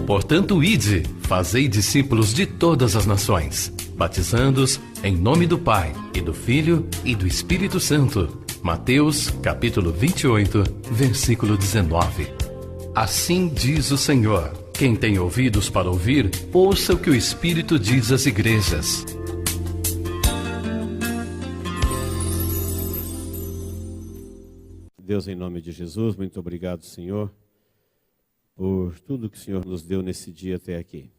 Portanto, ide, fazei discípulos de todas as nações, batizando-os em nome do Pai, e do Filho, e do Espírito Santo. Mateus, capítulo 28, versículo 19. Assim diz o Senhor: quem tem ouvidos para ouvir, ouça o que o Espírito diz às igrejas. Deus, em nome de Jesus, muito obrigado, Senhor, por tudo que o Senhor nos deu nesse dia até aqui.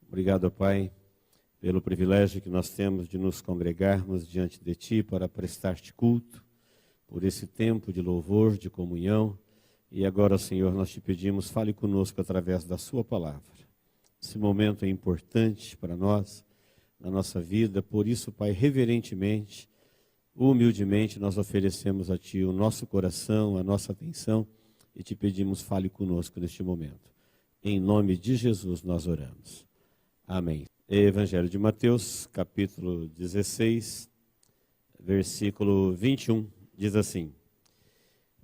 Obrigado, Pai, pelo privilégio que nós temos de nos congregarmos diante de Ti para prestar-te culto, por esse tempo de louvor, de comunhão. E agora, Senhor, nós te pedimos, fale conosco através da Sua palavra. Esse momento é importante para nós, na nossa vida, por isso, Pai, reverentemente, humildemente, nós oferecemos a Ti o nosso coração, a nossa atenção, e te pedimos, fale conosco neste momento. Em nome de Jesus nós oramos. Amém. Evangelho de Mateus, capítulo 16, versículo 21, diz assim: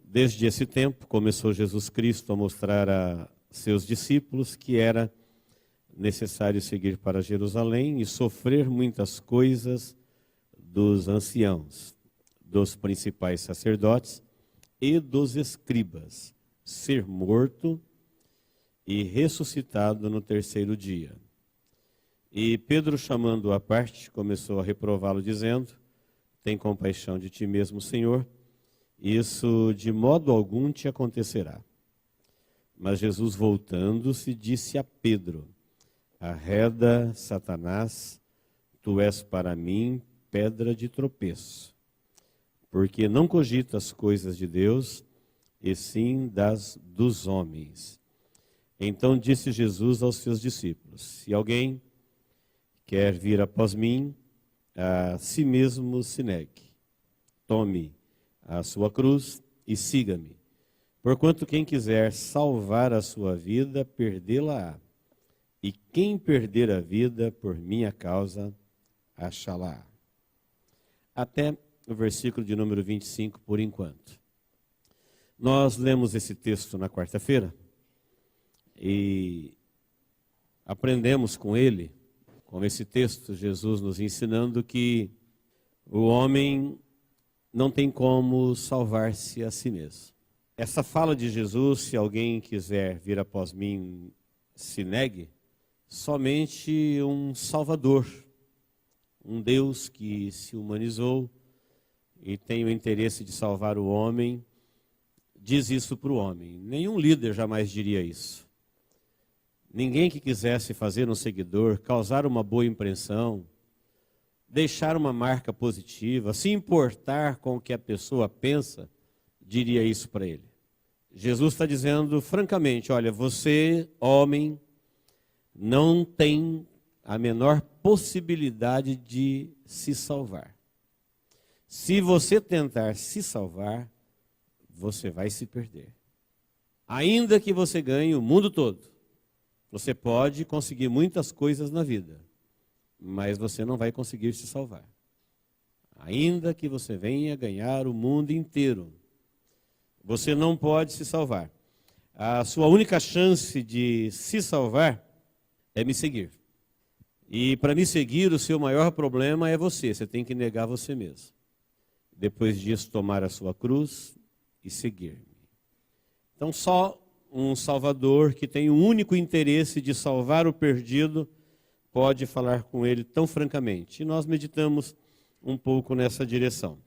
desde esse tempo começou Jesus Cristo a mostrar a seus discípulos que era necessário seguir para Jerusalém e sofrer muitas coisas dos anciãos, dos principais sacerdotes e dos escribas, ser morto e ressuscitado no terceiro dia. E Pedro, chamando-o à parte, começou a reprová-lo, dizendo: tem compaixão de ti mesmo, Senhor, isso de modo algum te acontecerá. Mas Jesus, voltando-se, disse a Pedro: arreda, Satanás, tu és para mim pedra de tropeço, porque não cogitas coisas de Deus, e sim dos homens. Então disse Jesus aos seus discípulos: se alguém quer vir após mim, a si mesmo se negue, tome a sua cruz e siga-me. Porquanto quem quiser salvar a sua vida, perdê-la-á. E quem perder a vida por minha causa, achá-la-á. Até o versículo de número 25, por enquanto. Nós lemos esse texto na quarta-feira e aprendemos com ele, com esse texto, Jesus nos ensinando que o homem não tem como salvar-se a si mesmo. Essa fala de Jesus, se alguém quiser vir após mim, se negue, somente um Salvador, um Deus que se humanizou e tem o interesse de salvar o homem, diz isso para o homem. Nenhum líder jamais diria isso. Ninguém que quisesse fazer um seguidor, causar uma boa impressão, deixar uma marca positiva, se importar com o que a pessoa pensa, diria isso para ele. Jesus está dizendo francamente: olha, você, homem, não tem a menor possibilidade de se salvar. Se você tentar se salvar, você vai se perder. Ainda que você ganhe o mundo todo, você pode conseguir muitas coisas na vida, mas você não vai conseguir se salvar. Ainda que você venha ganhar o mundo inteiro, você não pode se salvar. A sua única chance de se salvar é me seguir. E para me seguir, o seu maior problema é você. Você tem que negar você mesmo. Depois disso, tomar a sua cruz e seguir-me. Então, só um Salvador que tem o único interesse de salvar o perdido pode falar com ele tão francamente. E nós meditamos um pouco nessa direção.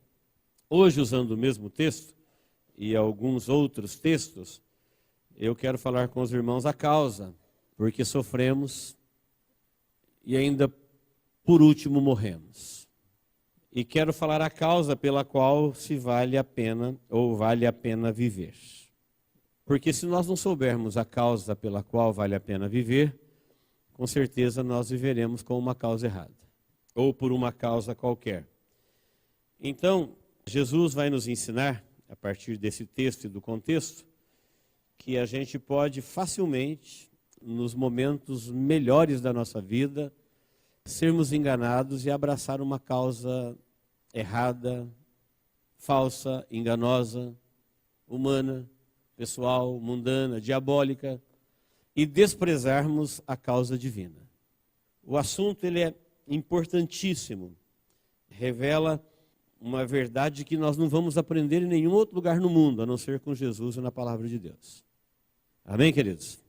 Hoje, usando o mesmo texto e alguns outros textos, eu quero falar com os irmãos a causa, porque sofremos e ainda, por último, morremos. E quero falar a causa pela qual se vale a pena ou vale a pena viver. Porque se nós não soubermos a causa pela qual vale a pena viver, com certeza nós viveremos com uma causa errada, ou por uma causa qualquer. Então, Jesus vai nos ensinar, a partir desse texto e do contexto, que a gente pode facilmente, nos momentos melhores da nossa vida, sermos enganados e abraçar uma causa errada, falsa, enganosa, humana, pessoal, mundana, diabólica, e desprezarmos a causa divina. O assunto ele é importantíssimo, revela uma verdade que nós não vamos aprender em nenhum outro lugar no mundo, a não ser com Jesus e na palavra de Deus. Amém, queridos?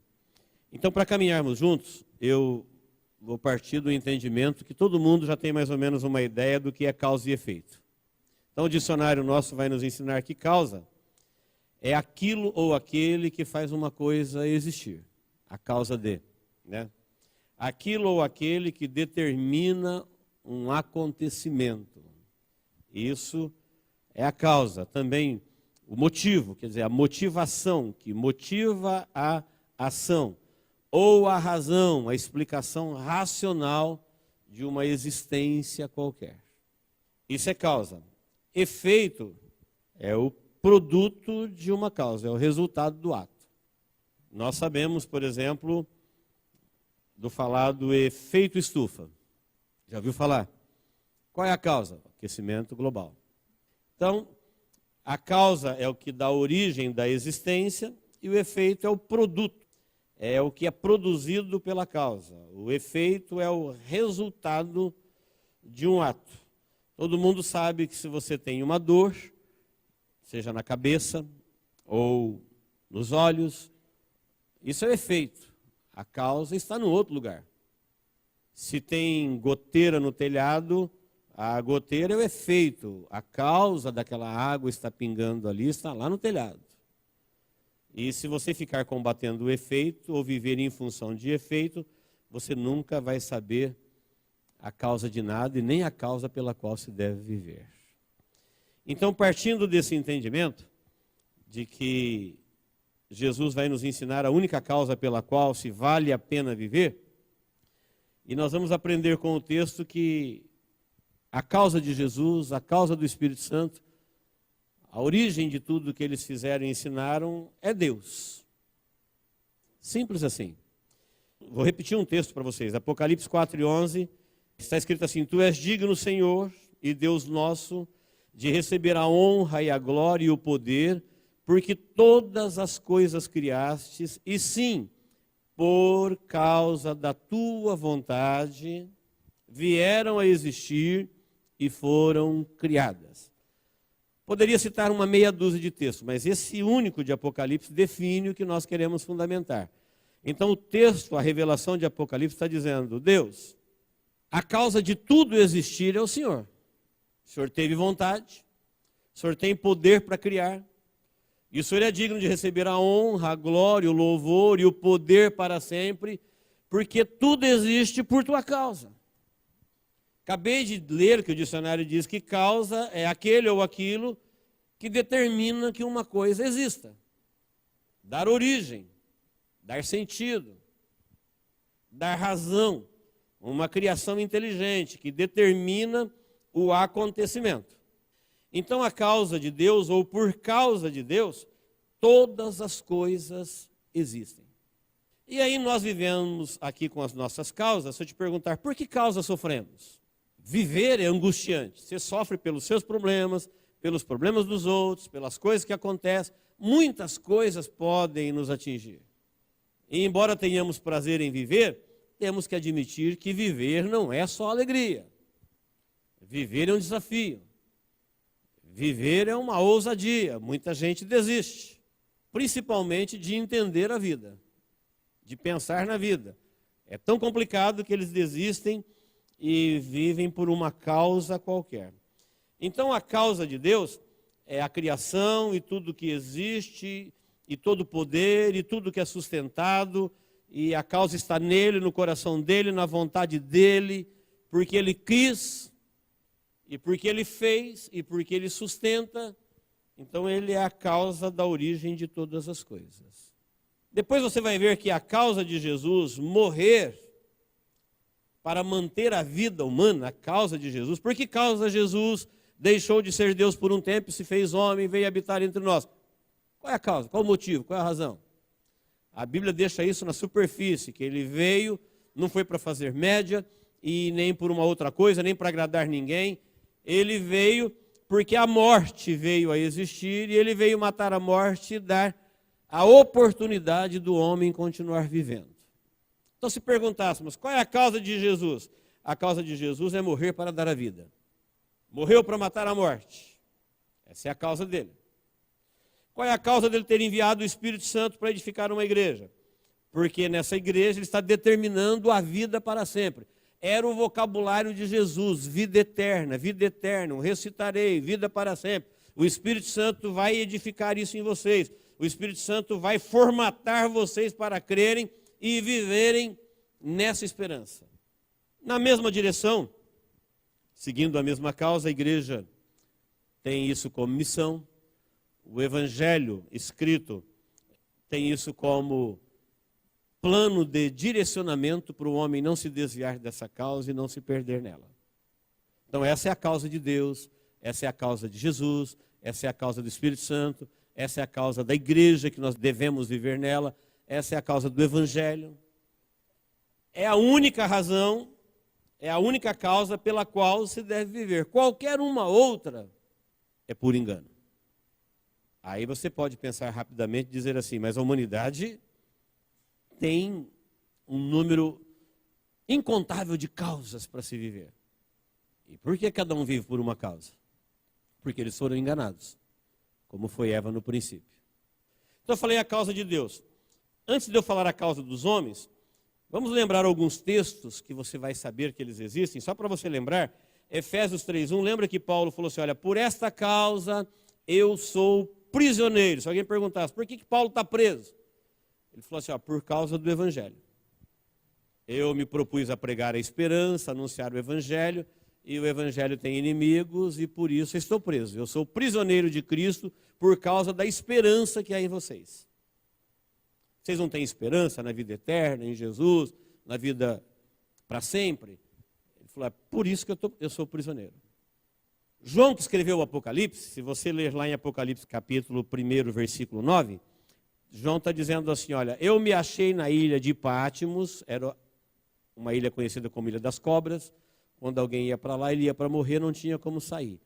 Então, para caminharmos juntos, eu vou partir do entendimento que todo mundo já tem mais ou menos uma ideia do que é causa e efeito. Então, o dicionário nosso vai nos ensinar que causa é aquilo ou aquele que faz uma coisa existir. A causa de, né? Aquilo ou aquele que determina um acontecimento. Isso é a causa. Também o motivo, quer dizer, a motivação que motiva a ação. Ou a razão, a explicação racional de uma existência qualquer. Isso é causa. Efeito é o produto de uma causa, é o resultado do ato. Nós sabemos, por exemplo, do falado efeito estufa. Já ouviu falar? Qual é a causa? Aquecimento global. Então, a causa é o que dá origem da existência e o efeito é o produto. É o que é produzido pela causa. O efeito é o resultado de um ato. Todo mundo sabe que se você tem uma dor, seja na cabeça ou nos olhos, isso é o efeito. A causa está no outro lugar. Se tem goteira no telhado, a goteira é o efeito. A causa daquela água está pingando ali, está lá no telhado. E se você ficar combatendo o efeito ou viver em função de efeito, você nunca vai saber a causa de nada e nem a causa pela qual se deve viver. Então, partindo desse entendimento de que Jesus vai nos ensinar a única causa pela qual se vale a pena viver, e nós vamos aprender com o texto que a causa de Jesus, a causa do Espírito Santo, a origem de tudo que eles fizeram e ensinaram é Deus. Simples assim. Vou repetir um texto para vocês. Apocalipse 4:11, está escrito assim: Tu és digno, Senhor, e Deus nosso, de receber a honra e a glória e o poder, porque todas as coisas criastes, e sim, por causa da tua vontade, vieram a existir e foram criadas. Poderia citar uma meia dúzia de textos, mas esse único de Apocalipse define o que nós queremos fundamentar. Então o texto, a revelação de Apocalipse está dizendo: Deus, a causa de tudo existir é o Senhor. O Senhor teve vontade, o Senhor tem poder para criar, e o Senhor é digno de receber a honra, a glória, o louvor e o poder para sempre, porque tudo existe por tua causa. Acabei de ler que o dicionário diz que causa é aquele ou aquilo que determina que uma coisa exista. Dar origem, dar sentido, dar razão, uma criação inteligente que determina o acontecimento. Então, a causa de Deus, ou por causa de Deus, todas as coisas existem. E aí nós vivemos aqui com as nossas causas. Se eu te perguntar, por que causa sofremos? Viver é angustiante. Você sofre pelos seus problemas, pelos problemas dos outros, pelas coisas que acontecem. Muitas coisas podem nos atingir. E embora tenhamos prazer em viver, temos que admitir que viver não é só alegria. Viver é um desafio. Viver é uma ousadia. Muita gente desiste, principalmente de entender a vida, de pensar na vida. É tão complicado que eles desistem e vivem por uma causa qualquer. Então a causa de Deus é a criação e tudo que existe, e todo o poder, e tudo que é sustentado, e a causa está nele, no coração dele, na vontade dele, porque ele quis, e porque ele fez, e porque ele sustenta. Então ele é a causa da origem de todas as coisas. Depois você vai ver que a causa de Jesus morrer para manter a vida humana, a causa de Jesus. Por que causa Jesus deixou de ser Deus por um tempo, se fez homem e veio habitar entre nós? Qual é a causa? Qual o motivo? Qual é a razão? A Bíblia deixa isso na superfície, que ele veio, não foi para fazer média, e nem por uma outra coisa, nem para agradar ninguém. Ele veio porque a morte veio a existir, e ele veio matar a morte e dar a oportunidade do homem continuar vivendo. Então, se perguntássemos, qual é a causa de Jesus? A causa de Jesus é morrer para dar a vida. Morreu para matar a morte. Essa é a causa dele. Qual é a causa dele ter enviado o Espírito Santo para edificar uma igreja? Porque nessa igreja ele está determinando a vida para sempre. Era o vocabulário de Jesus, vida eterna, recitarei, vida para sempre. O Espírito Santo vai edificar isso em vocês. O Espírito Santo vai formatar vocês para crerem e viverem nessa esperança. Na mesma direção, seguindo a mesma causa, a igreja tem isso como missão. O Evangelho escrito tem isso como plano de direcionamento para o homem não se desviar dessa causa e não se perder nela. Então essa é a causa de Deus, essa é a causa de Jesus, essa é a causa do Espírito Santo, essa é a causa da igreja que nós devemos viver nela, essa é a causa do Evangelho. É a única razão, é a única causa pela qual se deve viver. Qualquer uma outra é por engano. Aí você pode pensar rapidamente e dizer assim, mas a humanidade tem um número incontável de causas para se viver. E por que cada um vive por uma causa? Porque eles foram enganados, como foi Eva no princípio. Então eu falei a causa de Deus. Antes de eu falar a causa dos homens, vamos lembrar alguns textos que você vai saber que eles existem. Só para você lembrar, Efésios 3:1, lembra que Paulo falou assim, olha, por esta causa eu sou prisioneiro. Se alguém perguntasse, por que Paulo está preso? Ele falou assim, ó, por causa do Evangelho. Eu me propus a pregar a esperança, anunciar o Evangelho, e o Evangelho tem inimigos, e por isso eu estou preso. Eu sou prisioneiro de Cristo por causa da esperança que há em vocês. Vocês não têm esperança na vida eterna, em Jesus, na vida para sempre? Ele falou, é por isso que eu sou prisioneiro. João, que escreveu o Apocalipse, se você ler lá em Apocalipse capítulo 1, versículo 9, João está dizendo assim, olha, eu me achei na ilha de Patmos, era uma ilha conhecida como Ilha das Cobras, quando alguém ia para lá, ele ia para morrer, não tinha como sair.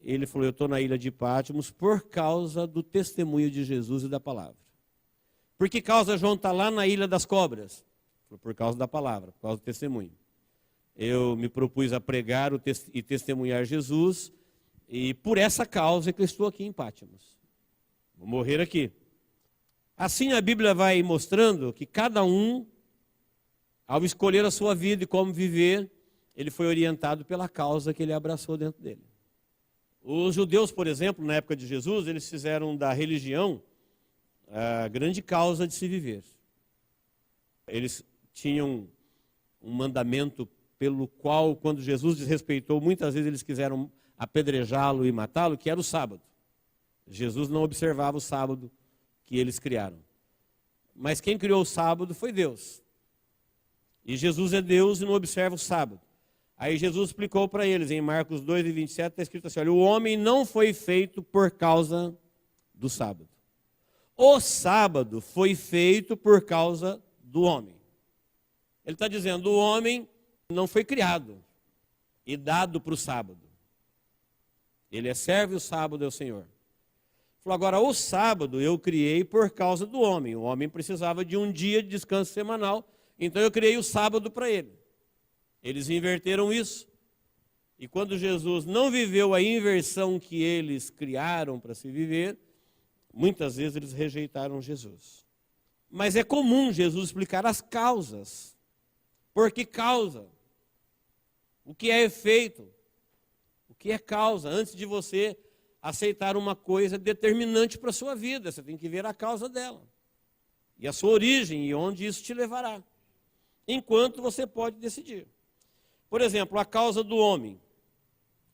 Ele falou, eu estou na ilha de Patmos por causa do testemunho de Jesus e da palavra. Por que causa João está lá na Ilha das Cobras? Por causa da palavra, por causa do testemunho. Eu me propus a pregar e testemunhar Jesus, e por essa causa é que eu estou aqui em Patmos. Vou morrer aqui. Assim a Bíblia vai mostrando que cada um, ao escolher a sua vida e como viver, ele foi orientado pela causa que ele abraçou dentro dele. Os judeus, por exemplo, na época de Jesus, eles fizeram da religião a grande causa de se viver. Eles tinham um mandamento pelo qual, quando Jesus desrespeitou, muitas vezes eles quiseram apedrejá-lo e matá-lo, que era o sábado. Jesus não observava o sábado que eles criaram. Mas quem criou o sábado foi Deus. E Jesus é Deus e não observa o sábado. Aí Jesus explicou para eles, em Marcos 2:27, está escrito assim, olha, o homem não foi feito por causa do sábado. O sábado foi feito por causa do homem. Ele está dizendo, o homem não foi criado e dado para o sábado. Ele é servo e o sábado é o Senhor. Falou, agora o sábado eu criei por causa do homem. O homem precisava de um dia de descanso semanal, então eu criei o sábado para ele. Eles inverteram isso. E quando Jesus não viveu a inversão que eles criaram para se viver, muitas vezes eles rejeitaram Jesus. Mas é comum Jesus explicar as causas. Por que causa? O que é efeito? O que é causa? Antes de você aceitar uma coisa determinante para a sua vida, você tem que ver a causa dela. E a sua origem e onde isso te levará. Enquanto você pode decidir. Por exemplo, a causa do homem.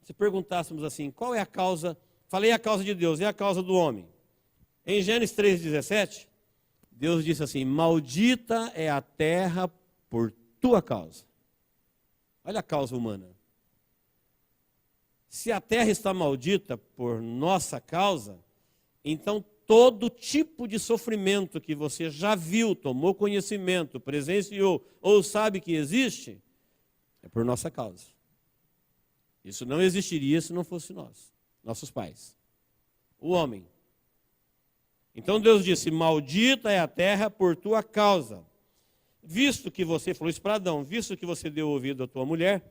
Se perguntássemos assim, qual é a causa? Falei a causa de Deus, e a causa do homem? Em Gênesis 3:17, Deus disse assim, maldita é a terra por tua causa. Olha a causa humana. Se a terra está maldita por nossa causa, então todo tipo de sofrimento que você já viu, tomou conhecimento, presenciou ou sabe que existe, é por nossa causa. Isso não existiria se não fosse nós, nossos pais. O homem. Então Deus disse: maldita é a terra por tua causa, visto que você, falou isso para Adão, visto que você deu ouvido à tua mulher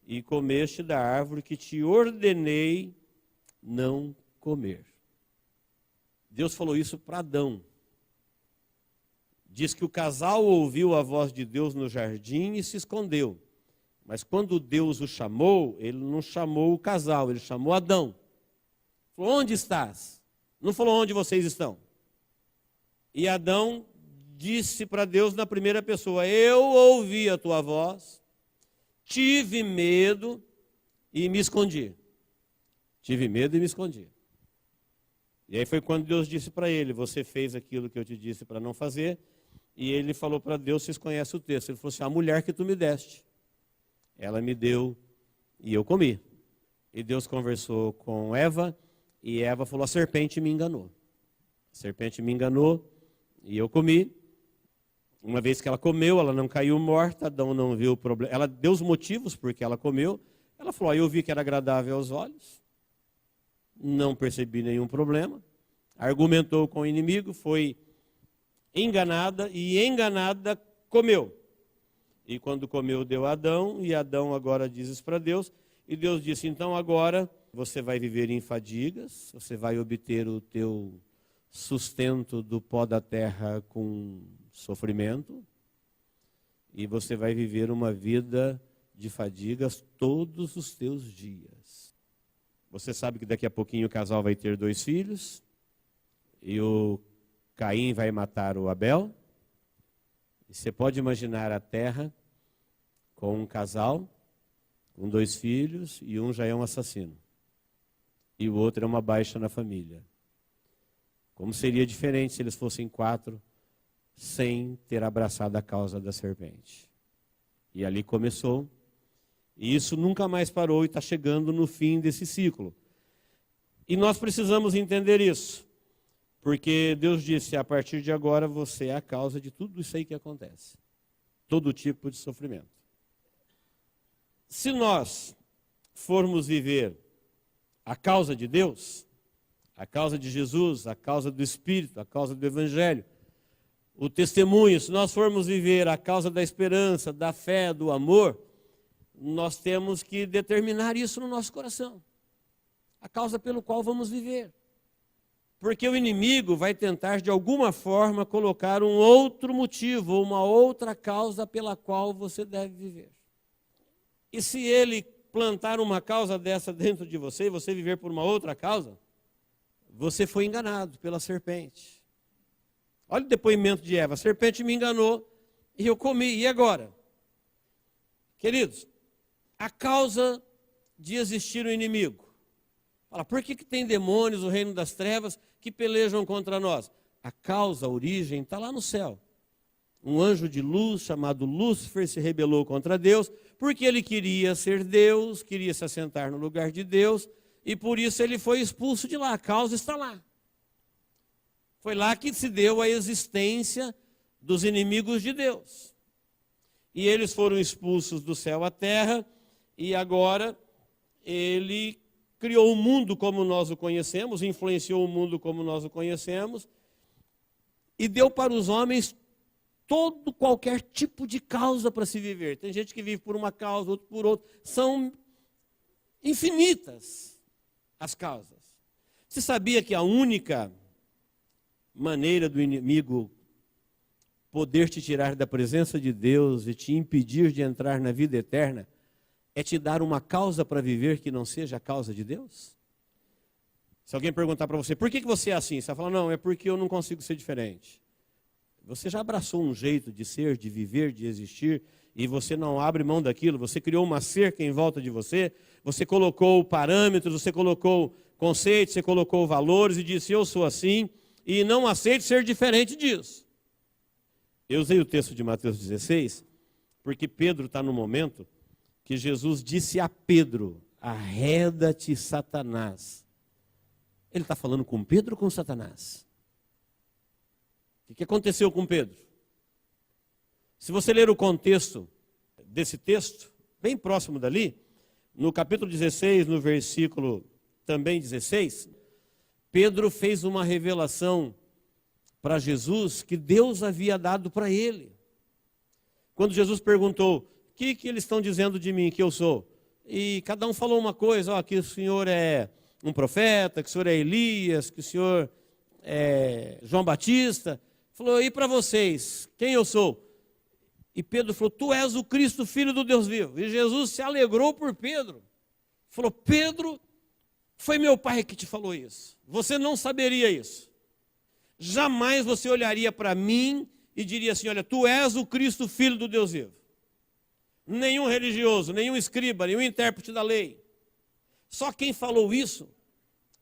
e comeste da árvore que te ordenei não comer. Deus falou isso para Adão. Diz que o casal ouviu a voz de Deus no jardim e se escondeu. Mas quando Deus o chamou, ele não chamou o casal, ele chamou Adão. Falou: onde estás? Não falou: onde vocês estão? E Adão disse para Deus na primeira pessoa: eu ouvi a tua voz, tive medo e me escondi. Tive medo e me escondi. E aí foi quando Deus disse para ele: você fez aquilo que eu te disse para não fazer. E ele falou para Deus, vocês conhecem o texto, ele falou assim: a mulher que tu me deste, ela me deu e eu comi. E Deus conversou com Eva, e Eva falou: a serpente me enganou. A serpente me enganou e eu comi. Uma vez que ela comeu, ela não caiu morta, Adão não viu o problema. Ela deu os motivos porque ela comeu. Ela falou: eu vi que era agradável aos olhos, não percebi nenhum problema. Argumentou com o inimigo, foi enganada, e enganada comeu. E quando comeu, deu a Adão, e Adão agora diz isso para Deus. E Deus disse: então agora você vai viver em fadigas, você vai obter o teu sustento do pó da terra com sofrimento, e você vai viver uma vida de fadigas todos os teus dias. Você sabe que daqui a pouquinho o casal vai ter 2 filhos, e o Caim vai matar o Abel. E você pode imaginar a terra com um casal, com 2 filhos, e um já é um assassino, e o outro é uma baixa na família. Como seria diferente se eles fossem 4 sem ter abraçado a causa da serpente? E ali começou, e isso nunca mais parou, e está chegando no fim desse ciclo. E nós precisamos entender isso, porque Deus disse: a partir de agora você é a causa de tudo isso aí que acontece, todo tipo de sofrimento. Se nós formos viver a causa de Deus, a causa de Jesus, a causa do Espírito, a causa do Evangelho, o testemunho, se nós formos viver a causa da esperança, da fé, do amor, nós temos que determinar isso no nosso coração, a causa pelo qual vamos viver. Porque o inimigo vai tentar de alguma forma colocar um outro motivo, ou uma outra causa pela qual você deve viver. E se ele plantar uma causa dessa dentro de você, e você viver por uma outra causa, você foi enganado pela serpente. Olha o depoimento de Eva: a serpente me enganou e eu comi, e agora? Queridos, a causa de existir o inimigo. Fala: por que tem demônios, o reino das trevas, que pelejam contra nós? A causa, a origem, está lá no céu. Um anjo de luz chamado Lúcifer se rebelou contra Deus, porque ele queria ser Deus, queria se assentar no lugar de Deus, e por isso ele foi expulso de lá. A causa está lá. Foi lá que se deu a existência dos inimigos de Deus. E eles foram expulsos do céu à terra, e agora ele criou o mundo como nós o conhecemos, influenciou o mundo como nós o conhecemos, e deu para os homens qualquer tipo de causa para se viver. Tem gente que vive por uma causa, outro por outra. São infinitas as causas. Você sabia que a única maneira do inimigo poder te tirar da presença de Deus e te impedir de entrar na vida eterna é te dar uma causa para viver que não seja a causa de Deus? Se alguém perguntar para você: por que você é assim? Você vai falar: não, é porque eu não consigo ser diferente. Você já abraçou um jeito de ser, de viver, de existir, e você não abre mão daquilo. Você criou uma cerca em volta de você, você colocou parâmetros, você colocou conceitos, você colocou valores e disse: eu sou assim e não aceito ser diferente disso. Eu usei o texto de Mateus 16, porque Pedro está no momento que Jesus disse a Pedro: arreda-te, Satanás. Ele está falando com Pedro ou com Satanás? O que aconteceu com Pedro? Se você ler o contexto desse texto, bem próximo dali, no capítulo 16, no versículo também 16, Pedro fez uma revelação para Jesus que Deus havia dado para ele. Quando Jesus perguntou, o que eles estão dizendo de mim que eu sou? E cada um falou uma coisa, que o Senhor é um profeta, que o Senhor é Elias, que o Senhor é João Batista. Falou, e para vocês, quem eu sou? E Pedro falou, tu és o Cristo, Filho do Deus vivo. E Jesus se alegrou por Pedro. Falou, Pedro, foi meu pai que te falou isso. Você não saberia isso. Jamais você olharia para mim e diria assim, olha, tu és o Cristo, Filho do Deus vivo. Nenhum religioso, nenhum escriba, nenhum intérprete da lei. Só quem falou isso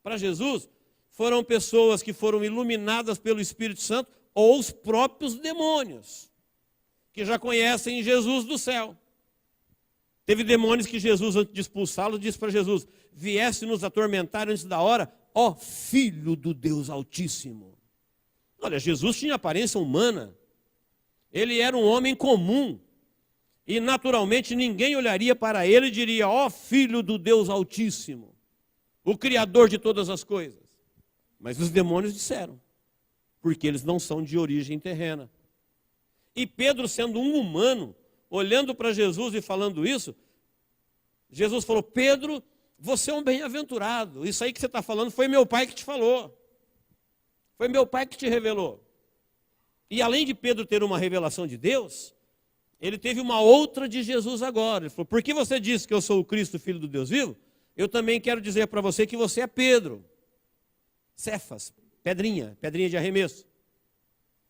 para Jesus foram pessoas que foram iluminadas pelo Espírito Santo ou os próprios demônios, que já conhecem Jesus do céu. Teve demônios que Jesus, antes de expulsá-los, disse para Jesus, viesse nos atormentar antes da hora, ó Filho do Deus Altíssimo. Olha, Jesus tinha aparência humana, ele era um homem comum, e naturalmente ninguém olharia para ele e diria, ó Filho do Deus Altíssimo, o Criador de todas as coisas. Mas os demônios disseram, porque eles não são de origem terrena. E Pedro, sendo um humano, olhando para Jesus e falando isso, Jesus falou, Pedro, você é um bem-aventurado, isso aí que você está falando foi meu pai que te falou. Foi meu pai que te revelou. E além de Pedro ter uma revelação de Deus, ele teve uma outra de Jesus agora. Ele falou, porque você disse que eu sou o Cristo, Filho do Deus vivo, eu também quero dizer para você que você é Pedro. Cefas, pedrinha de arremesso.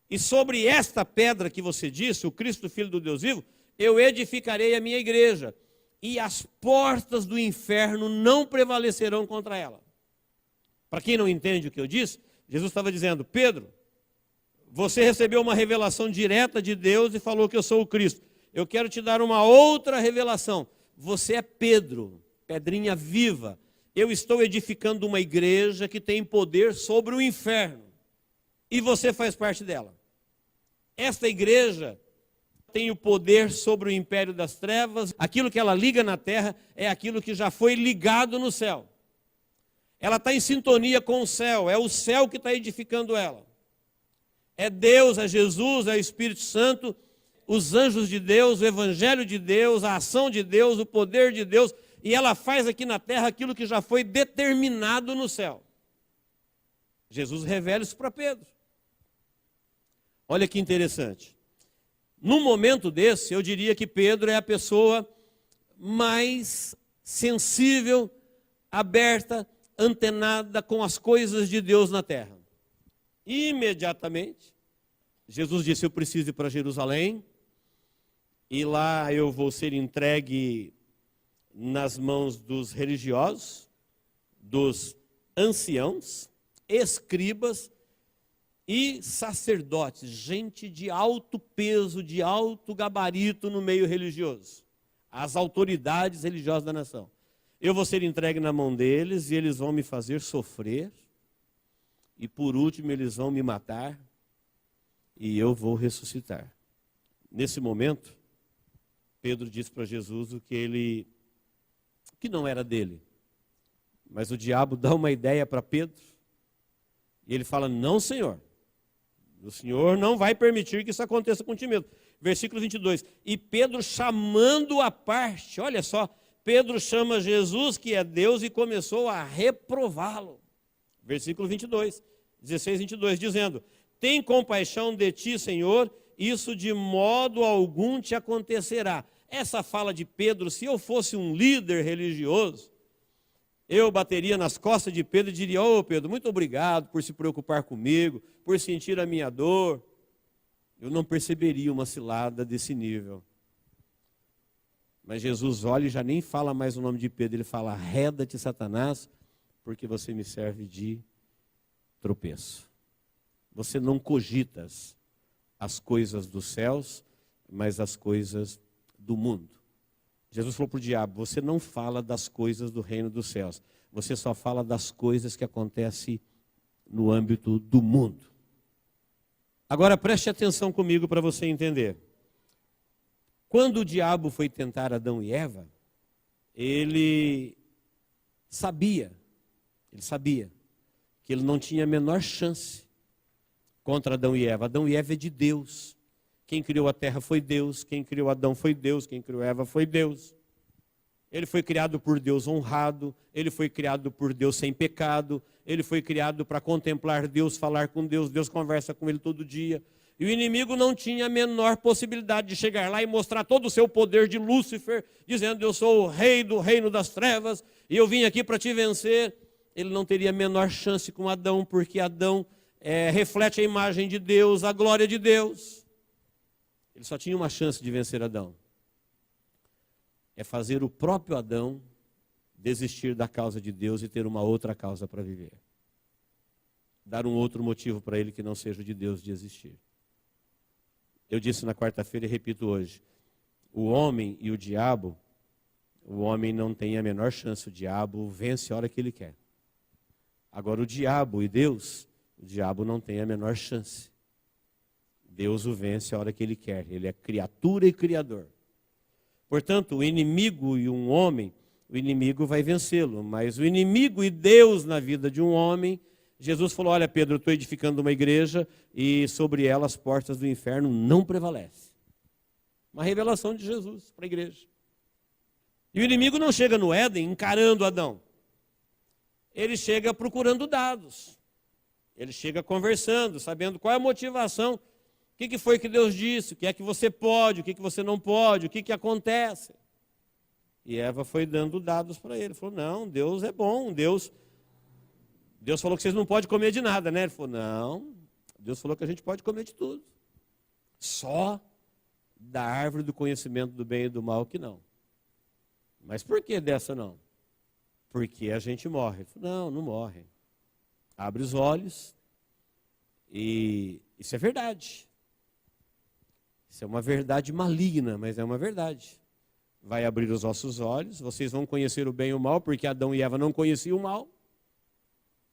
E sobre esta pedra que você disse, o Cristo, Filho do Deus vivo, eu edificarei a minha igreja, e as portas do inferno não prevalecerão contra ela. Para quem não entende o que eu disse, Jesus estava dizendo, Pedro, você recebeu uma revelação direta de Deus e falou que eu sou o Cristo. Eu quero te dar uma outra revelação. Você é Pedro, pedrinha viva. Eu estou edificando uma igreja que tem poder sobre o inferno. E você faz parte dela. Esta igreja tem o poder sobre o império das trevas. Aquilo que ela liga na terra é aquilo que já foi ligado no céu. Ela está em sintonia com o céu, é o céu que está edificando ela. É Deus, é Jesus, é o Espírito Santo, os anjos de Deus, o Evangelho de Deus, a ação de Deus, o poder de Deus, e ela faz aqui na terra aquilo que já foi determinado no céu. Jesus revela isso para Pedro. Olha que interessante. Num momento desse, eu diria que Pedro é a pessoa mais sensível, aberta, antenada com as coisas de Deus na terra. Imediatamente, Jesus disse, eu preciso ir para Jerusalém, e lá eu vou ser entregue nas mãos dos religiosos, dos anciãos, escribas e sacerdotes, gente de alto peso, de alto gabarito no meio religioso, as autoridades religiosas da nação. Eu vou ser entregue na mão deles e eles vão me fazer sofrer. E por último eles vão me matar. E eu vou ressuscitar. Nesse momento, Pedro disse para Jesus o que não era dele. Mas o diabo dá uma ideia para Pedro. E ele fala, não, Senhor. O Senhor não vai permitir que isso aconteça contigo mesmo. Versículo 22. E Pedro chamando à parte, olha só. Pedro chama Jesus, que é Deus, e começou a reprová-lo. Versículo 22, 16, 22, dizendo, tem compaixão de ti, Senhor, isso de modo algum te acontecerá. Essa fala de Pedro, se eu fosse um líder religioso, eu bateria nas costas de Pedro e diria, ô Pedro, muito obrigado por se preocupar comigo, por sentir a minha dor. Eu não perceberia uma cilada desse nível. Mas Jesus olha e já nem fala mais o nome de Pedro, ele fala, arreda-te, Satanás, porque você me serve de tropeço. Você não cogitas as coisas dos céus, mas as coisas do mundo. Jesus falou para o diabo, você não fala das coisas do reino dos céus, você só fala das coisas que acontecem no âmbito do mundo. Agora preste atenção comigo para você entender. Quando o diabo foi tentar Adão e Eva, ele sabia que ele não tinha a menor chance contra Adão e Eva. Adão e Eva é de Deus. Quem criou a terra foi Deus, quem criou Adão foi Deus, quem criou Eva foi Deus. Ele foi criado por Deus honrado, ele foi criado por Deus sem pecado, ele foi criado para contemplar Deus, falar com Deus, Deus conversa com ele todo dia. E o inimigo não tinha a menor possibilidade de chegar lá e mostrar todo o seu poder de Lúcifer, dizendo: eu sou o rei do reino das trevas e eu vim aqui para te vencer. Ele não teria a menor chance com Adão, porque Adão reflete a imagem de Deus, a glória de Deus. Ele só tinha uma chance de vencer Adão. É fazer o próprio Adão desistir da causa de Deus e ter uma outra causa para viver. Dar um outro motivo para ele que não seja o de Deus de existir. Eu disse na quarta-feira e repito hoje: o homem e o diabo, o homem não tem a menor chance, o diabo vence a hora que ele quer. Agora o diabo e Deus, o diabo não tem a menor chance. Deus o vence a hora que ele quer, ele é criatura e criador. Portanto, o inimigo e um homem, o inimigo vai vencê-lo, mas o inimigo e Deus na vida de um homem, Jesus falou: olha, Pedro, eu estou edificando uma igreja e sobre ela as portas do inferno não prevalecem. Uma revelação de Jesus para a igreja. E o inimigo não chega no Éden encarando Adão. Ele chega procurando dados. Ele chega conversando, sabendo qual é a motivação. O que foi que Deus disse? O que é que você pode? O que você não pode? O que acontece? E Eva foi dando dados para ele. Falou: não, Deus é bom. Deus falou que vocês não podem comer de nada, né? Ele falou: não, Deus falou que a gente pode comer de tudo. Só da árvore do conhecimento do bem e do mal que não. Mas por que dessa não? Porque a gente morre. Ele falou: não morre. Abre os olhos e isso é verdade. Isso é uma verdade maligna, mas é uma verdade. Vai abrir os vossos olhos, vocês vão conhecer o bem e o mal, porque Adão e Eva não conheciam o mal.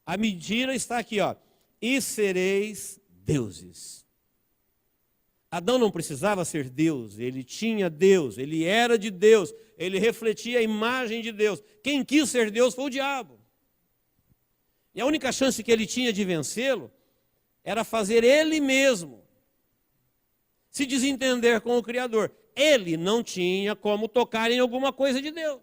A mentira está aqui, ó. E sereis deuses. Adão não precisava ser Deus, ele tinha Deus, ele era de Deus, ele refletia a imagem de Deus. Quem quis ser Deus foi o diabo. E a única chance que ele tinha de vencê-lo era fazer ele mesmo se desentender com o Criador. Ele não tinha como tocar em alguma coisa de Deus.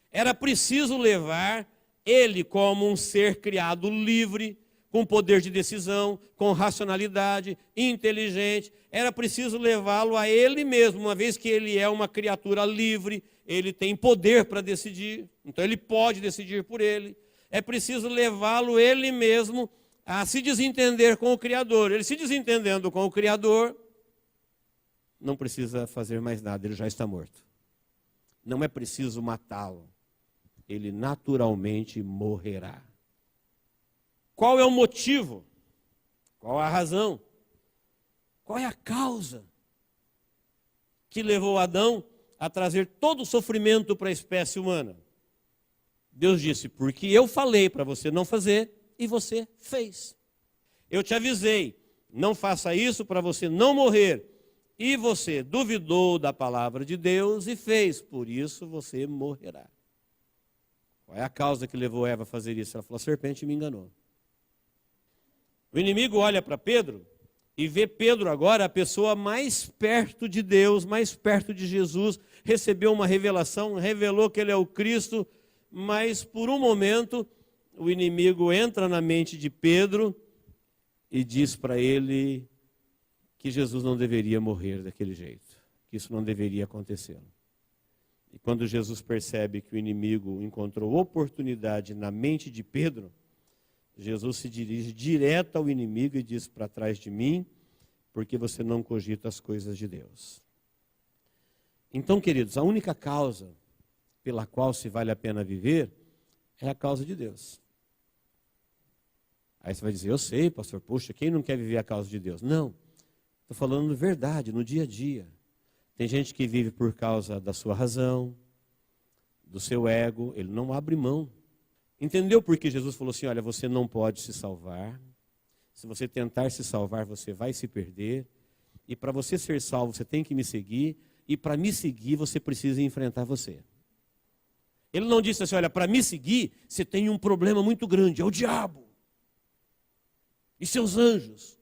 Era preciso levar ele como um ser criado livre, com poder de decisão, com racionalidade, inteligente. Era preciso levá-lo a ele mesmo, uma vez que ele é uma criatura livre, ele tem poder para decidir, então ele pode decidir por ele. É preciso levá-lo ele mesmo a se desentender com o Criador. Ele se desentendendo com o Criador, não precisa fazer mais nada, ele já está morto. Não é preciso matá-lo, ele naturalmente morrerá. Qual é o motivo? Qual a razão? Qual é a causa que levou Adão a trazer todo o sofrimento para a espécie humana? Deus disse: porque eu falei para você não fazer e você fez. Eu te avisei, não faça isso para você não morrer. E você duvidou da palavra de Deus e fez, por isso você morrerá. Qual é a causa que levou Eva a fazer isso? Ela falou: a serpente me enganou. O inimigo olha para Pedro e vê Pedro agora a pessoa mais perto de Deus, mais perto de Jesus, recebeu uma revelação, revelou que ele é o Cristo, mas por um momento o inimigo entra na mente de Pedro e diz para ele que Jesus não deveria morrer daquele jeito, que isso não deveria acontecer. E quando Jesus percebe que o inimigo encontrou oportunidade na mente de Pedro, Jesus se dirige direto ao inimigo e diz: para trás de mim, porque você não cogita as coisas de Deus. Então, queridos, a única causa pela qual se vale a pena viver é a causa de Deus. Aí você vai dizer: eu sei, pastor, poxa, quem não quer viver a causa de Deus? Não. Estou falando verdade, no dia a dia. Tem gente que vive por causa da sua razão, do seu ego, ele não abre mão. Entendeu por que Jesus falou assim: olha, você não pode se salvar. Se você tentar se salvar, você vai se perder. E para você ser salvo, você tem que me seguir. E para me seguir, você precisa enfrentar você. Ele não disse assim: olha, para me seguir, você tem um problema muito grande, é o diabo e seus anjos.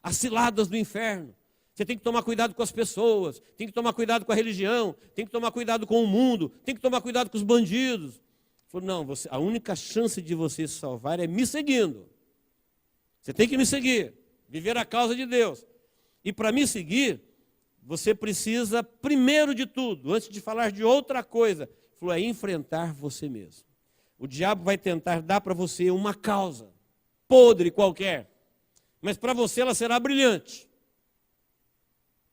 as ciladas do inferno. Você tem que tomar cuidado com as pessoas, tem que tomar cuidado com a religião, tem que tomar cuidado com o mundo, tem que tomar cuidado com os bandidos. Ele falou, não, a única chance de você se salvar é me seguindo. Você tem que me seguir, viver a causa de Deus. E para me seguir, você precisa, primeiro de tudo, antes de falar de outra coisa, ele falou, é enfrentar você mesmo. O diabo vai tentar dar para você uma causa, podre qualquer, mas para você ela será brilhante.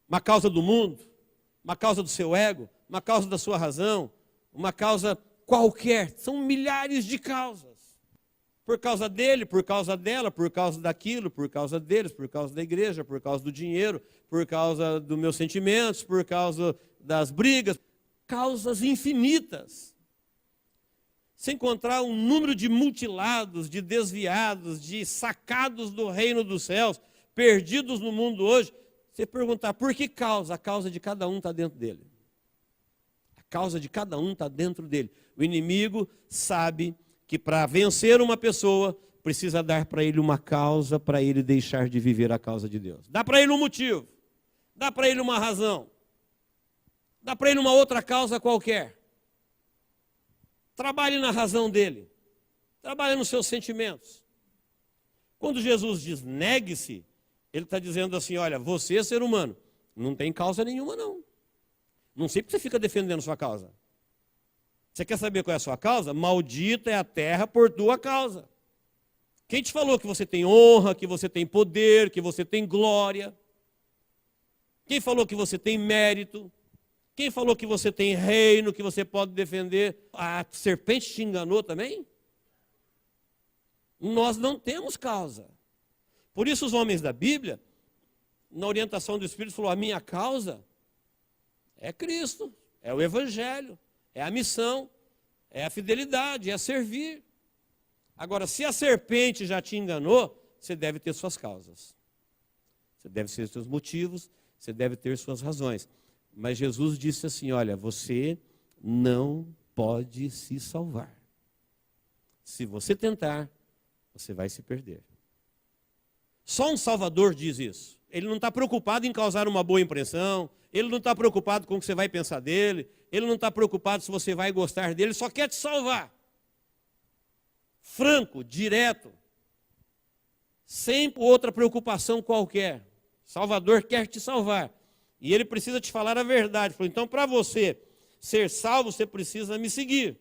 Uma causa do mundo, uma causa do seu ego, uma causa da sua razão, uma causa qualquer. São milhares de causas. Por causa dele, por causa dela, por causa daquilo, por causa deles, por causa da igreja, por causa do dinheiro, por causa dos meus sentimentos, por causa das brigas. Causas infinitas. Sem encontrar um número de mutilados, de desviados, de sacados do reino dos céus, perdidos no mundo hoje. Você perguntar por que causa? A causa de cada um está dentro dele. A causa de cada um está dentro dele. O inimigo sabe que para vencer uma pessoa, precisa dar para ele uma causa, para ele deixar de viver a causa de Deus. Dá para ele um motivo, dá para ele uma razão, dá para ele uma outra causa qualquer. Trabalhe na razão dele, trabalhe nos seus sentimentos. Quando Jesus diz negue-se, ele está dizendo assim, olha, você, ser humano, não tem causa nenhuma, não. Não sei porque você fica defendendo sua causa. Você quer saber qual é a sua causa? Maldita é a terra por tua causa. Quem te falou que você tem honra, que você tem poder, que você tem glória? Quem falou que você tem mérito? Quem falou que você tem reino, que você pode defender? A serpente te enganou também? Nós não temos causa. Por isso os homens da Bíblia, na orientação do Espírito, falou, a minha causa é Cristo, é o Evangelho, é a missão, é a fidelidade, é servir. Agora, se a serpente já te enganou, você deve ter suas causas. Você deve ter seus motivos, você deve ter suas razões. Mas Jesus disse assim, olha, você não pode se salvar. Se você tentar, você vai se perder. Só um Salvador diz isso. Ele não está preocupado em causar uma boa impressão, ele não está preocupado com o que você vai pensar dele, ele não está preocupado se você vai gostar dele, ele só quer te salvar. Franco, direto, sem outra preocupação qualquer. Salvador quer te salvar. E ele precisa te falar a verdade. Então, para você ser salvo, você precisa me seguir.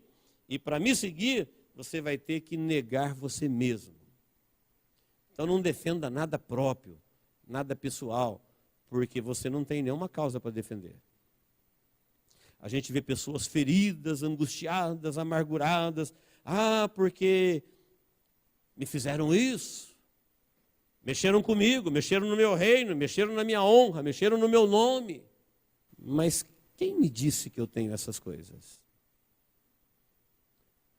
E para me seguir, você vai ter que negar você mesmo. Então não defenda nada próprio, nada pessoal, porque você não tem nenhuma causa para defender. A gente vê pessoas feridas, angustiadas, amarguradas. Ah, porque me fizeram isso. Mexeram comigo, mexeram no meu reino, mexeram na minha honra, mexeram no meu nome. Mas quem me disse que eu tenho essas coisas?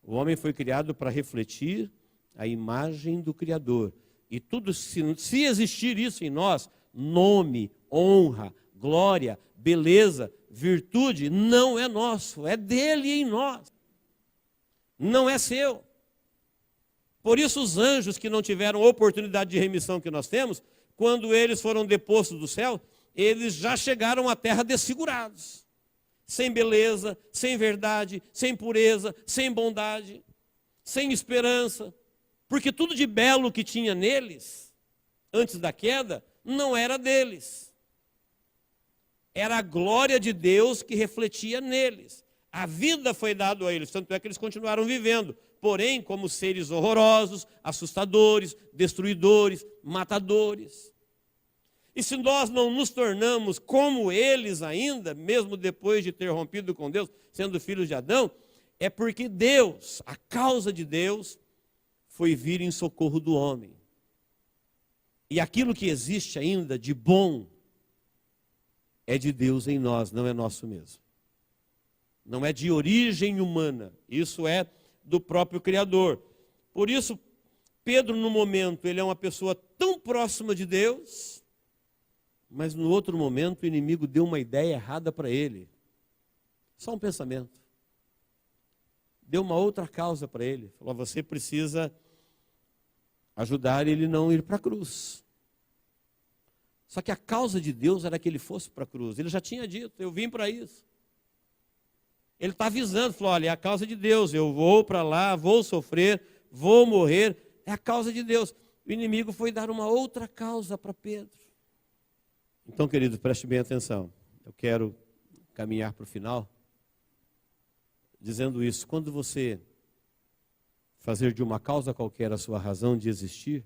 O homem foi criado para refletir a imagem do Criador. E tudo, se existir isso em nós, nome, honra, glória, beleza, virtude, não é nosso, é dele em nós. Não é seu. Por isso os anjos que não tiveram a oportunidade de remissão que nós temos, quando eles foram depostos do céu, eles já chegaram à terra desfigurados. Sem beleza, sem verdade, sem pureza, sem bondade, sem esperança. Porque tudo de belo que tinha neles, antes da queda, não era deles. Era a glória de Deus que refletia neles. A vida foi dada a eles, tanto é que eles continuaram vivendo. Porém, como seres horrorosos, assustadores, destruidores, matadores. E se nós não nos tornamos como eles ainda, mesmo depois de ter rompido com Deus, sendo filhos de Adão, é porque Deus, a causa de Deus, foi vir em socorro do homem. E aquilo que existe ainda de bom é de Deus em nós, não é nosso mesmo. Não é de origem humana, isso é do próprio Criador. Por isso, Pedro, no momento, ele é uma pessoa tão próxima de Deus, mas no outro momento o inimigo deu uma ideia errada para ele. Só um pensamento. Deu uma outra causa para ele. Falou, você precisa ajudar ele não ir para a cruz. Só que a causa de Deus era que ele fosse para a cruz. Ele já tinha dito, eu vim para isso. Ele está avisando, falou, olha, é a causa de Deus, eu vou para lá, vou sofrer, vou morrer, é a causa de Deus. O inimigo foi dar uma outra causa para Pedro. Então, querido, preste bem atenção. Eu quero caminhar para o final, dizendo isso. Quando você fazer de uma causa qualquer a sua razão de existir,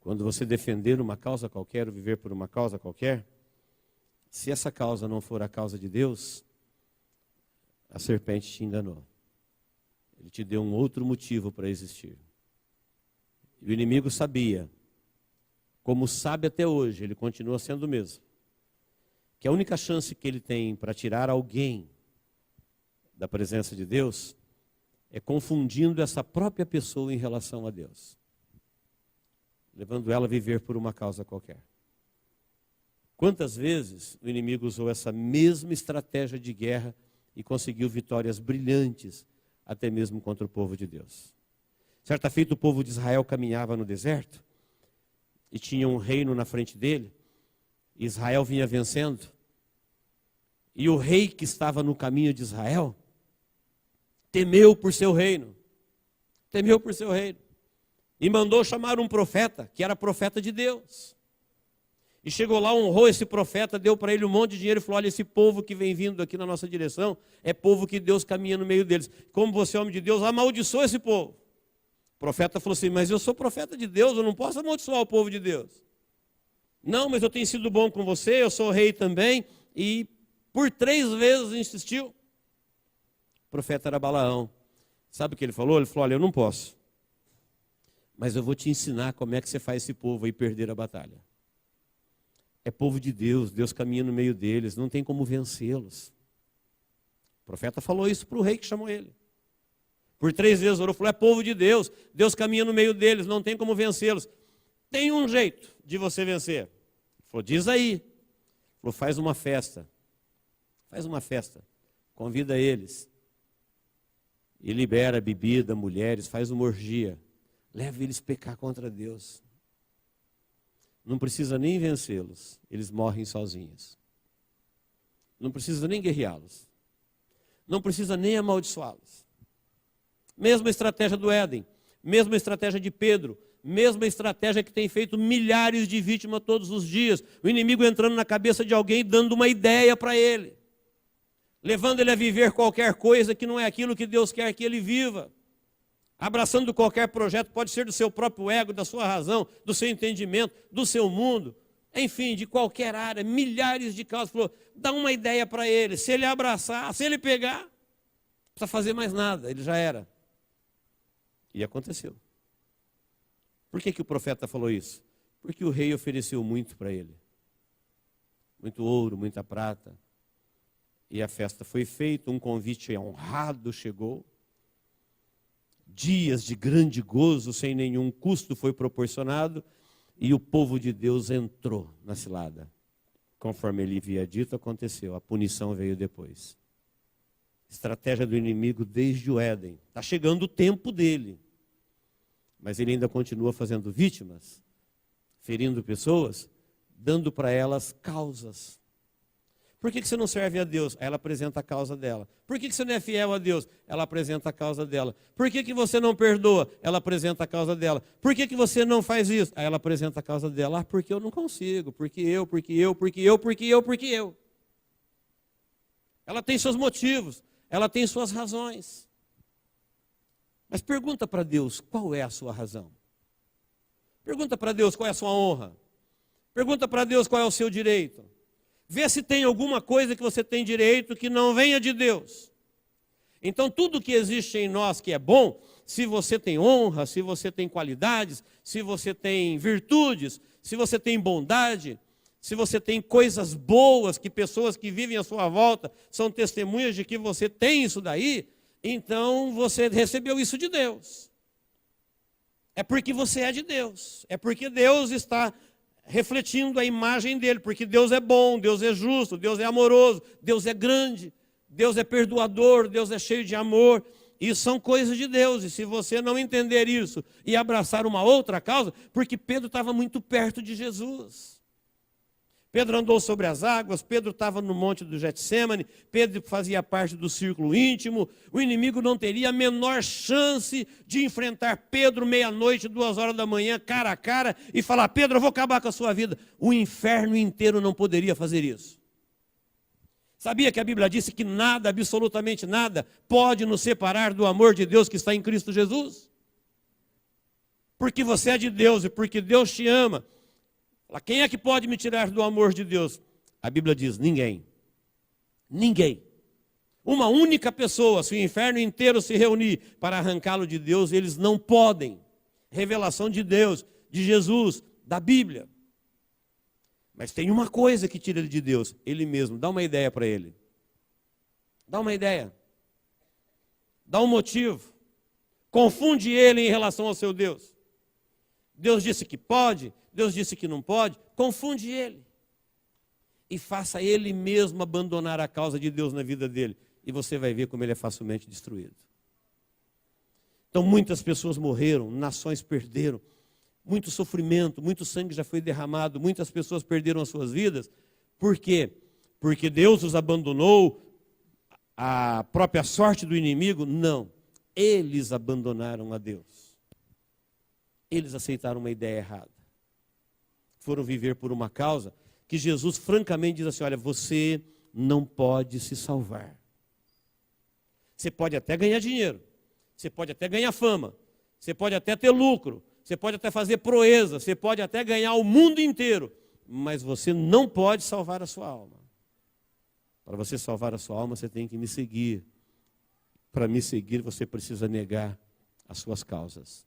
quando você defender uma causa qualquer, ou viver por uma causa qualquer, se essa causa não for a causa de Deus, a serpente te enganou. Ele te deu um outro motivo para existir. E o inimigo sabia, como sabe até hoje, ele continua sendo o mesmo, que a única chance que ele tem para tirar alguém da presença de Deus é confundindo essa própria pessoa em relação a Deus, levando ela a viver por uma causa qualquer. Quantas vezes o inimigo usou essa mesma estratégia de guerra e conseguiu vitórias brilhantes, até mesmo contra o povo de Deus. Certa feita o povo de Israel caminhava no deserto, e tinha um reino na frente dele, e Israel vinha vencendo, e o rei que estava no caminho de Israel, temeu por seu reino, e mandou chamar um profeta, que era profeta de Deus. E chegou lá, honrou esse profeta, deu para ele um monte de dinheiro e falou, olha, esse povo que vem vindo aqui na nossa direção, é povo que Deus caminha no meio deles. Como você é homem de Deus, amaldiçoa esse povo. O profeta falou assim, mas eu sou profeta de Deus, eu não posso amaldiçoar o povo de Deus. Não, mas eu tenho sido bom com você, eu sou rei também. E por 3 vezes insistiu. O profeta era Balaão. Sabe o que ele falou? Ele falou, olha, eu não posso. Mas eu vou te ensinar como é que você faz esse povo aí perder a batalha. É povo de Deus, Deus caminha no meio deles, não tem como vencê-los. O profeta falou isso para o rei que chamou ele. Por 3 vezes orou, falou, é povo de Deus, Deus caminha no meio deles, não tem como vencê-los. Tem um jeito de você vencer. Ele falou, diz aí. Ele falou, faz uma festa, convida eles. E libera bebida, mulheres, faz uma orgia. Leva eles a pecar contra Deus. Não precisa nem vencê-los, eles morrem sozinhos. Não precisa nem guerreá-los. Não precisa nem amaldiçoá-los. Mesma estratégia do Éden, mesma estratégia de Pedro, mesma estratégia que tem feito milhares de vítimas todos os dias. O inimigo entrando na cabeça de alguém e dando uma ideia para ele. Levando ele a viver qualquer coisa que não é aquilo que Deus quer que ele viva. Abraçando qualquer projeto, pode ser do seu próprio ego, da sua razão, do seu entendimento, do seu mundo, enfim, de qualquer área, milhares de causas. Falou, dá uma ideia para ele, se ele abraçar, se ele pegar, não precisa fazer mais nada, ele já era. E aconteceu. Por que o profeta falou isso? Porque o rei ofereceu muito para ele. Muito ouro, muita prata. E a festa foi feita, um convite honrado chegou. Dias de grande gozo, sem nenhum custo, foi proporcionado, e o povo de Deus entrou na cilada. Conforme ele havia dito, aconteceu. A punição veio depois. Estratégia do inimigo desde o Éden. Está chegando o tempo dele. Mas ele ainda continua fazendo vítimas, ferindo pessoas, dando para elas causas. Por que você não serve a Deus? Ela apresenta a causa dela. Por que você não é fiel a Deus? Ela apresenta a causa dela. Por que você não perdoa? Ela apresenta a causa dela. Por que você não faz isso? Aí ela apresenta a causa dela. Ah, porque eu não consigo. Porque eu. Ela tem seus motivos. Ela tem suas razões. Mas pergunta para Deus, qual é a sua razão? Pergunta para Deus qual é a sua honra. Pergunta para Deus qual é o seu direito. Vê se tem alguma coisa que você tem direito que não venha de Deus. Então tudo que existe em nós que é bom, se você tem honra, se você tem qualidades, se você tem virtudes, se você tem bondade, se você tem coisas boas, que pessoas que vivem à sua volta são testemunhas de que você tem isso daí, então você recebeu isso de Deus. É porque você é de Deus. É porque Deus está refletindo a imagem dele, porque Deus é bom, Deus é justo, Deus é amoroso, Deus é grande, Deus é perdoador, Deus é cheio de amor, Isso são coisas de Deus, e se você não entender isso e abraçar uma outra causa, porque Pedro estava muito perto de Jesus. Pedro andou sobre as águas, Pedro estava no monte do Getsêmani, Pedro fazia parte do círculo íntimo, o inimigo não teria a menor chance de enfrentar Pedro meia-noite, 2h da manhã, cara a cara, e falar: Pedro, eu vou acabar com a sua vida. O inferno inteiro não poderia fazer isso. Sabia que a Bíblia disse que nada, absolutamente nada, pode nos separar do amor de Deus que está em Cristo Jesus? Porque você é de Deus e porque Deus te ama. Quem é que pode me tirar do amor de Deus? A Bíblia diz: ninguém. Ninguém. Uma única pessoa, se o inferno inteiro se reunir para arrancá-lo de Deus, eles não podem. Revelação de Deus, de Jesus, da Bíblia. Mas tem uma coisa que tira ele de Deus, ele mesmo. Dá uma ideia para ele. Dá uma ideia. Dá um motivo. Confunde ele em relação ao seu Deus. Deus disse que pode, Deus disse que não pode. Confunde ele. E faça ele mesmo abandonar a causa de Deus na vida dele. E você vai ver como ele é facilmente destruído. Então muitas pessoas morreram, nações perderam. Muito sofrimento, muito sangue já foi derramado, muitas pessoas perderam as suas vidas. Por quê? Porque Deus os abandonou, a própria sorte do inimigo? Não. Eles abandonaram a Deus. Eles aceitaram uma ideia errada. Foram viver por uma causa que Jesus francamente diz assim: olha, você não pode se salvar. Você pode até ganhar dinheiro, você pode até ganhar fama, você pode até ter lucro, você pode até fazer proeza, você pode até ganhar o mundo inteiro, mas você não pode salvar a sua alma. Para você salvar a sua alma, você tem que me seguir. Para me seguir, você precisa negar as suas causas,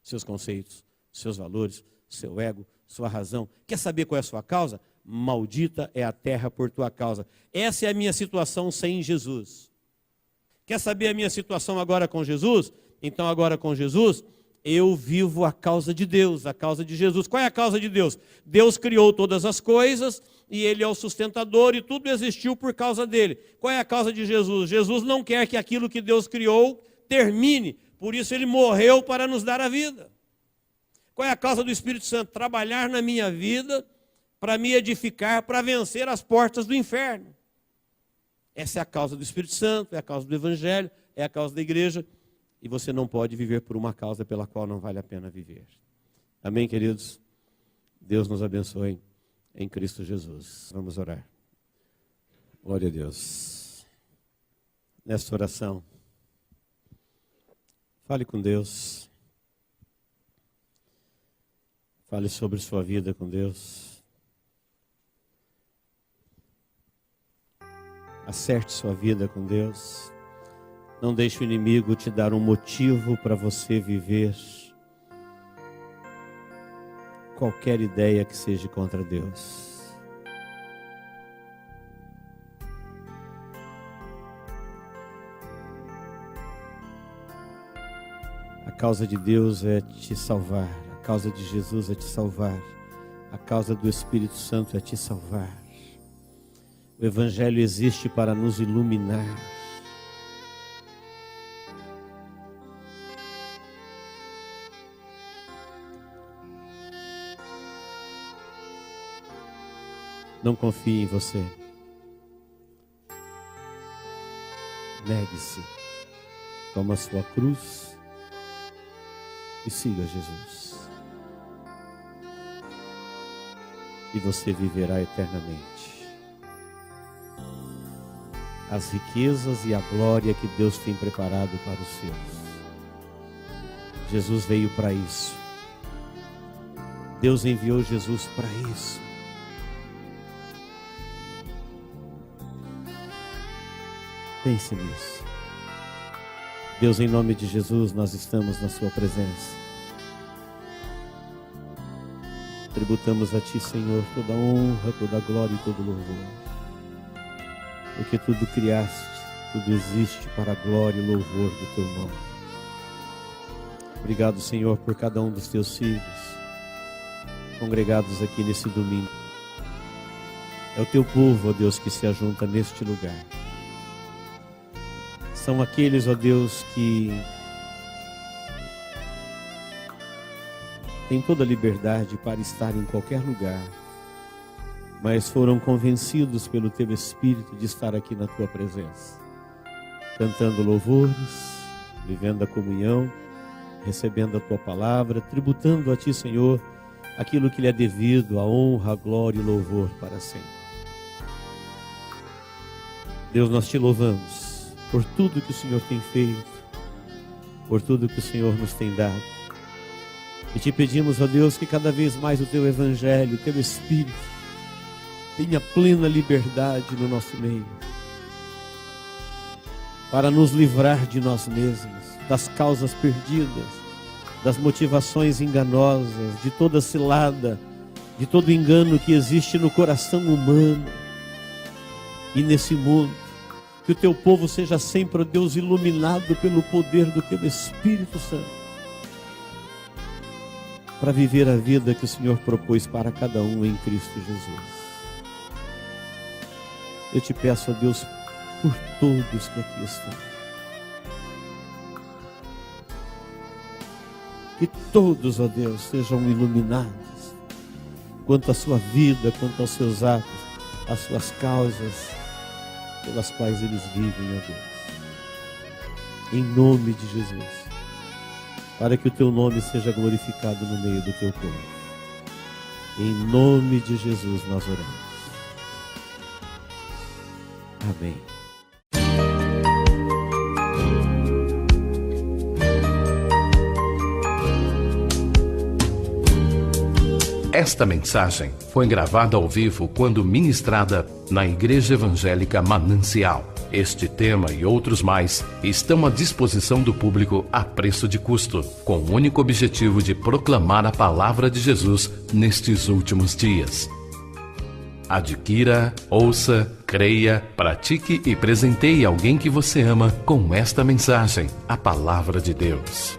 seus conceitos, seus valores, seu ego, sua razão. Quer saber qual é a sua causa? Maldita é a terra por tua causa. Essa é a minha situação sem Jesus. Quer saber a minha situação agora com Jesus? Então agora com Jesus, eu vivo a causa de Deus, a causa de Jesus. Qual é a causa de Deus? Deus criou todas as coisas e Ele é o sustentador e tudo existiu por causa dele. Qual é a causa de Jesus? Jesus não quer que aquilo que Deus criou termine, por isso Ele morreu para nos dar a vida. Qual é a causa do Espírito Santo? Trabalhar na minha vida para me edificar, para vencer as portas do inferno. Essa é a causa do Espírito Santo, é a causa do Evangelho, é a causa da igreja. E você não pode viver por uma causa pela qual não vale a pena viver. Amém, queridos? Deus nos abençoe em Cristo Jesus. Vamos orar. Glória a Deus. Nesta oração, fale com Deus. Fale sobre sua vida com Deus. Acerte sua vida com Deus. Não deixe o inimigo te dar um motivo para você viver qualquer ideia que seja contra Deus. A causa de Deus é te salvar. A causa de Jesus é te salvar. A causa do Espírito Santo é te salvar. O Evangelho existe para nos iluminar. Não confie em você. Negue-se. Toma a sua cruz e siga Jesus. E você viverá eternamente as riquezas e a glória que Deus tem preparado para os seus. Jesus veio para isso. Deus enviou Jesus para isso. Pense nisso. Deus, em nome de Jesus, nós estamos na sua presença. Tributamos a Ti, Senhor, toda honra, toda glória e todo louvor. Porque tudo criaste, tudo existe para a glória e louvor do Teu nome. Obrigado, Senhor, por cada um dos Teus filhos congregados aqui nesse domingo. É o Teu povo, ó Deus, que se ajunta neste lugar. são aqueles, ó Deus, que têm toda a liberdade para estar em qualquer lugar, mas foram convencidos pelo Teu Espírito de estar aqui na Tua presença, cantando louvores, vivendo a comunhão, recebendo a Tua palavra, tributando a Ti, Senhor, aquilo que lhe é devido, a honra, a glória e o louvor para sempre. Deus, nós Te louvamos por tudo que o Senhor tem feito, por tudo que o Senhor nos tem dado. E Te pedimos, ó Deus, que cada vez mais o Teu Evangelho, o Teu Espírito, tenha plena liberdade no nosso meio, para nos livrar de nós mesmos, das causas perdidas, das motivações enganosas, de toda cilada, de todo engano que existe no coração humano e nesse mundo. Que o Teu povo seja sempre, ó Deus, iluminado pelo poder do Teu Espírito Santo, para viver a vida que o Senhor propôs para cada um em Cristo Jesus. Eu Te peço, ó Deus, por todos que aqui estão, que todos, ó Deus, sejam iluminados quanto à sua vida, quanto aos seus atos, às suas causas pelas quais eles vivem, ó Deus. Em nome de Jesus, para que o Teu nome seja glorificado no meio do Teu povo. Em nome de Jesus nós oramos. Amém. Esta mensagem foi gravada ao vivo quando ministrada na Igreja Evangélica Manancial. Este tema e outros mais estão à disposição do público a preço de custo, com o único objetivo de proclamar a palavra de Jesus nestes últimos dias. Adquira, ouça, creia, pratique e presenteie alguém que você ama com esta mensagem, a palavra de Deus.